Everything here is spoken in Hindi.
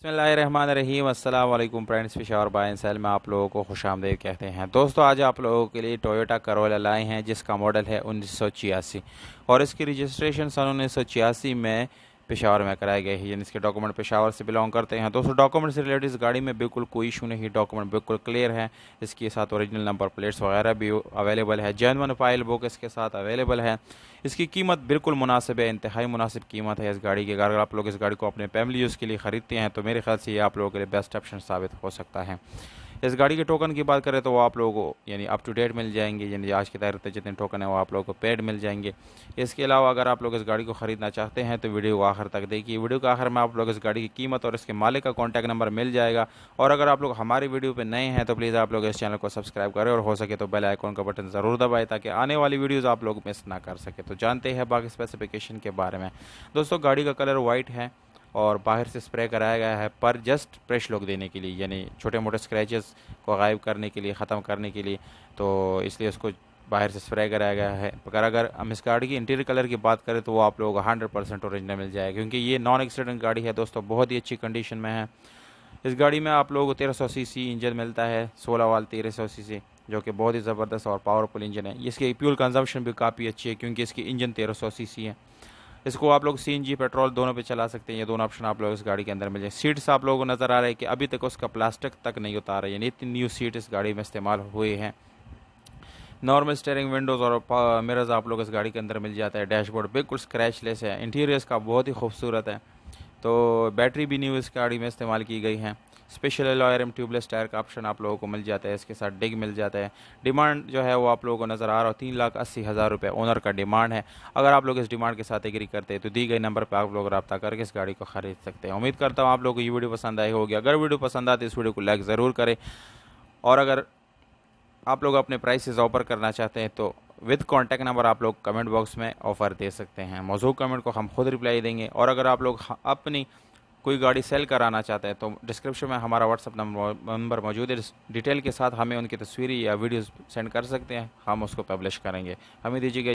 बिस्मिल्लाहिर्रहमानिर्रहीम अस्सलाम वालेकुम friends, Peshawar buy and sell में आप लोगों को खुशामदीद कहते हैं। दोस्तों, आज आप लोगों के लिए टोयोटा करोला लाए हैं जिसका मॉडल है 1986 और इसकी रजिस्ट्रेशन सन 1986 में पेशावर में कराई गई है, यानी इसके डॉक्यूमेंट पेशावर से बिलोंग करते हैं। दोस्तों, डॉक्यूमेंट से रिलेटेड इस गाड़ी में बिल्कुल कोई इशू नहीं, डॉक्यूमेंट बिल्कुल क्लियर है। इसके साथ ओरिजिनल नंबर प्लेट्स वगैरह भी अवेलेबल है, जेन्युइन फाइल बुक इसके साथ अवेलेबल है। इसकी कीमत बिल्कुल मुनासिब है, इंतहाई मुनासिब कीमत है इस गाड़ी की। अगर आप लोग इस गाड़ी को अपने फैमिली यूज़ के लिए ख़रीदते हैं तो मेरे ख्याल से ये आप लोगों के लिए बेस्ट ऑप्शन साबित हो सकता है। इस गाड़ी के टोकन की बात करें तो वो आप लोगों को यानी अप टू डेट मिल जाएंगे, यानी आज की तारीख तक जितने टोकन है वो आप लोगों को पेड मिल जाएंगे। इसके अलावा अगर आप लोग इस गाड़ी को ख़रीदना चाहते हैं तो वीडियो को आखिर तक देखिए। वीडियो के आखिर में आप लोग इस गाड़ी की कीमत और इसके मालिक का कॉन्टैक्ट नंबर मिल जाएगा। और अगर आप लोग हमारी वीडियो पर नए हैं तो प्लीज़ आप लोग इस चैनल को सब्सक्राइब करें और हो सके तो बेल आइकॉन का बटन ज़रूर दबाएं ताकि आने वाली वीडियोज़ आप लोग मिस ना कर सके। तो जानते हैं बाकी स्पेसिफिकेशन के बारे में। दोस्तों, गाड़ी का कलर वाइट है और बाहर से स्प्रे कराया गया है पर जस्ट फ्रेश लुक देने के लिए, यानी छोटे मोटे स्क्रैचेस को गायब करने के लिए, ख़त्म करने के लिए, तो इसलिए उसको बाहर से स्प्रे कराया गया है। अगर हम इस गाड़ी की इंटीरियर कलर की बात करें तो वो आप लोगों को 100% ओरिजिनल मिल जाएगा, क्योंकि ये नॉन एक्सीडेंट गाड़ी है दोस्तों, बहुत ही अच्छी कंडीशन में है। इस गाड़ी में आप लोगों को 1300 सीसी इंजन मिलता है, 16 वाल 1300 सीसी, जो कि बहुत ही ज़बरदस्त और पावरफुल इंजन है। इसकी फ्यूल कंजम्पशन भी काफ़ी अच्छी है क्योंकि इसकी इंजन 1300 सीसी है। इसको आप लोग सीएनजी पेट्रोल दोनों पे चला सकते हैं, ये दोनों ऑप्शन आप लोग इस गाड़ी के अंदर मिल जाए। सीट्स आप लोगों को नज़र आ रहा है कि अभी तक उसका प्लास्टिक तक नहीं उतारा, यानी इतनी न्यू सीट इस गाड़ी में इस्तेमाल हुए हैं। नॉर्मल स्टीयरिंग विंडोज़ और मिरर्स आप लोग इस गाड़ी के अंदर मिल जाता है। डैशबोर्ड बिल्कुल स्क्रैचलेस है, इंटीरियर इसका बहुत ही खूबसूरत है। तो बैटरी भी न्यू इस गाड़ी में इस्तेमाल की गई है। Special alloy rim tubeless tyre का ऑप्शन आप लोगों को मिल जाता है, इसके साथ डिग मिल जाता है। डिमांड जो है वो आप लोगों को नज़र आ रहा है 3,80,000 रुपये ओनर का डिमांड है। अगर आप लोग इस डिमांड के साथ एग्री करते हैं तो दी गई नंबर पर आप लोग रब्ता करके इस गाड़ी को ख़रीद सकते हैं। उम्मीद करता हूँ आप लोगों को ये वीडियो पसंद आई होगी। अगर वीडियो पसंद आती है इस वीडियो को लाइक ज़रूर करें, और अगर आप लोग अपने प्राइसेस ऑफर करना चाहते हैं तो विद कॉन्टैक्ट नंबर आप लोग कमेंट बॉक्स में ऑफ़र दे सकते हैं। मौजूद कमेंट को हम खुद रिप्लाई देंगे। और अगर आप लोग अपनी कोई गाड़ी सेल कराना चाहते हैं तो डिस्क्रिप्शन में हमारा व्हाट्सअप नंबर मौजूद है। डिटेल के साथ हमें उनकी तस्वीरें या वीडियोस सेंड कर सकते हैं, हम उसको पब्लिश करेंगे। हमें दीजिएगा।